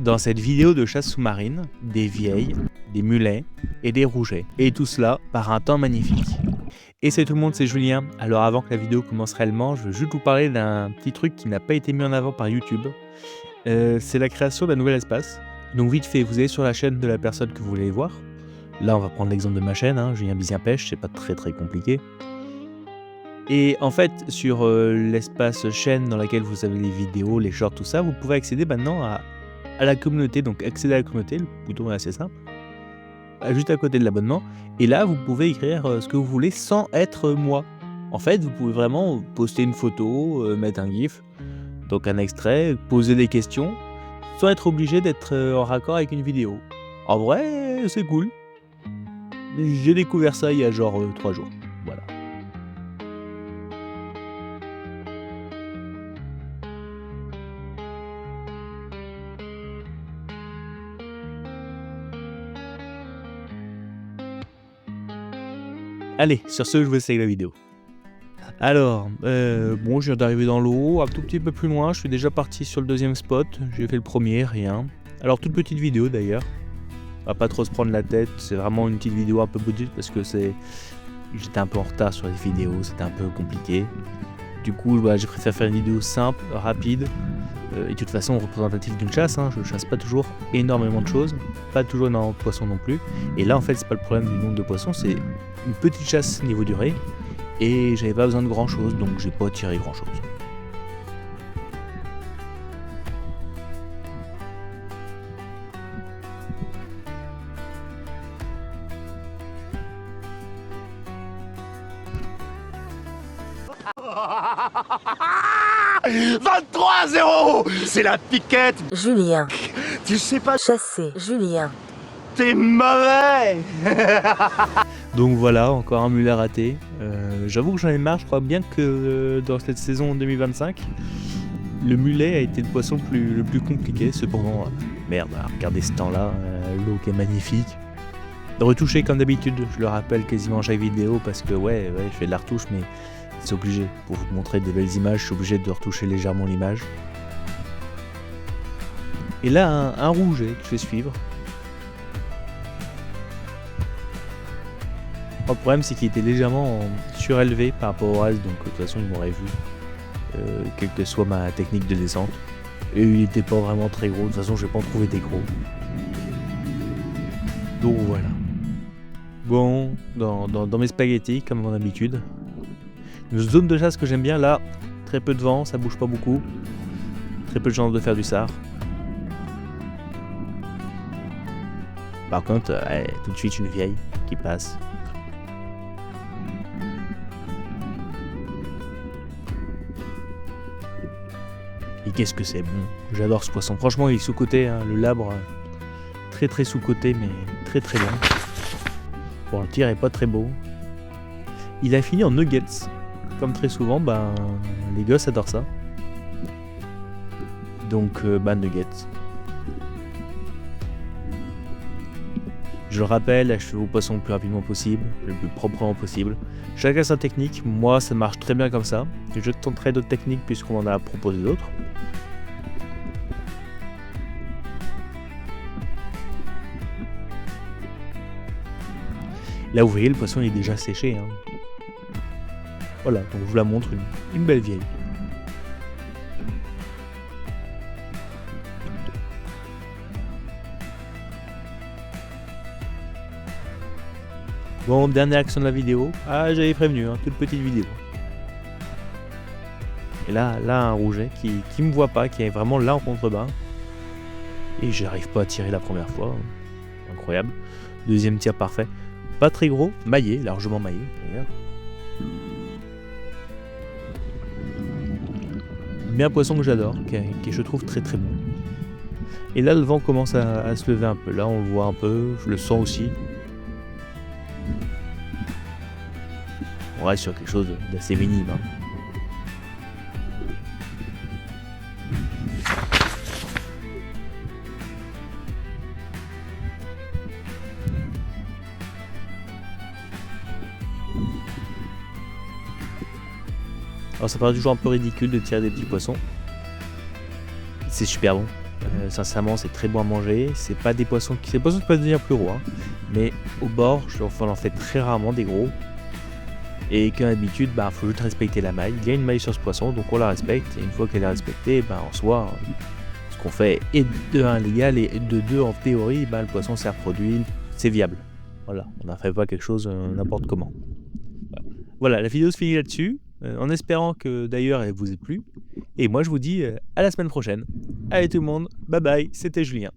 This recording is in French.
dans cette vidéo de chasse sous-marine, des vieilles, des mulets et des rougets. Et tout cela par un temps magnifique. Et salut tout le monde, c'est Julien. Alors avant que la vidéo commence réellement, je veux juste vous parler d'un petit truc qui n'a pas été mis en avant par YouTube. C'est la création d'un nouvel espace. Donc vite fait, vous allez sur la chaîne de la personne que vous voulez voir. Là on va prendre l'exemple de ma chaîne, Julien Bizien Pêche, c'est pas très compliqué. Et en fait, sur l'espace chaîne dans laquelle vous avez les vidéos, les shorts, tout ça, vous pouvez accéder maintenant à la communauté. Donc accéder à la communauté, le bouton est assez simple, juste à côté de l'abonnement. Et là, vous pouvez écrire ce que vous voulez sans être moi. En fait, vous pouvez vraiment poster une photo, mettre un gif, donc un extrait, poser des questions, sans être obligé d'être en raccord avec une vidéo. En vrai, c'est cool. J'ai découvert ça il y a genre 3 jours. Voilà. Allez, sur ce, je vous laisse avec la vidéo. Alors, bon, je viens d'arriver dans l'eau, un tout petit peu plus loin, je suis déjà parti sur le deuxième spot, j'ai fait le premier, rien. Alors, toute petite vidéo d'ailleurs, on va pas trop se prendre la tête, c'est vraiment une petite vidéo un peu budget parce que j'étais un peu en retard sur les vidéos, c'était un peu compliqué. Du coup, j'ai préféré faire une vidéo simple, rapide, et de toute façon représentative d'une chasse, je chasse pas toujours énormément de choses, pas toujours énormément de poissons non plus. Et là en fait c'est pas le problème du nombre de poissons, c'est une petite chasse niveau durée, et j'avais pas besoin de grand chose, donc j'ai pas tiré grand chose. « 23-0 ! C'est la piquette. Julien. Tu sais pas Chasser. Julien. T'es mauvais. Donc voilà, encore un mulet raté. J'avoue que j'en ai marre, je crois bien que dans cette saison 2025, le mulet a été le poisson le plus compliqué. Cependant, merde, regardez ce temps-là, l'eau qui est magnifique. Retouché comme d'habitude, je le rappelle quasiment à chaque vidéo parce que ouais, je fais de la retouche, mais c'est obligé. Pour vous montrer des belles images, je suis obligé de retoucher légèrement l'image. Et là, un rouget que je vais suivre. Le problème, c'est qu'il était légèrement surélevé par rapport au reste, donc de toute façon, il m'aurait vu, quelle que soit ma technique de descente. Et il n'était pas vraiment très gros, de toute façon, je vais pas en trouver des gros. Donc voilà. Bon, dans mes spaghettis, comme à mon habitude. Une zone de chasse que j'aime bien, là, très peu de vent, ça bouge pas beaucoup. Très peu de chance de faire du sard. Par contre, tout de suite une vieille qui passe. Et qu'est-ce que c'est bon, j'adore ce poisson. Franchement, il est sous-coté, le labre, très sous-coté, mais très bon. Bon, le tir est pas très beau. Il a fini en nuggets. Comme très souvent, les gosses adorent ça. Donc, nuggets. Je le rappelle, achetez vos poissons le plus rapidement possible, le plus proprement possible. Chacun sa technique, moi ça marche très bien comme ça. Je tenterai d'autres techniques puisqu'on en a proposé d'autres. Là vous voyez, le poisson est déjà séché. Voilà, donc je vous la montre, une belle vieille. Bon, dernière action de la vidéo. J'avais prévenu, toute petite vidéo. Et là un rouget qui me voit pas, qui est vraiment là en contrebas. Et j'arrive pas à tirer la première fois. Incroyable. Deuxième tir parfait. Pas très gros, maillé, largement maillé. Regarde. Mais un poisson que j'adore, qui je trouve très bon. Et là le vent commence à se lever un peu, là on le voit un peu, je le sens aussi. On reste sur quelque chose d'assez minime. Alors ça paraît toujours un peu ridicule de tirer des petits poissons. C'est super bon. Sincèrement, c'est très bon à manger. C'est pas des poissons qui... C'est des poissons qui peuvent devenir plus gros, hein. Mais au bord, on en fait très rarement des gros. Et qu'en d'habitude, faut juste respecter la maille. Il y a une maille sur ce poisson, donc on la respecte. Et une fois qu'elle est respectée, en soi, ce qu'on fait est de 1 légal et de 2 en théorie, le poisson s'est reproduit, c'est viable. Voilà, on n'en fait pas quelque chose n'importe comment. Voilà, la vidéo se finit là-dessus, en espérant que d'ailleurs elle vous ait plu. Et moi je vous dis à la semaine prochaine. Allez tout le monde, bye bye, c'était Julien.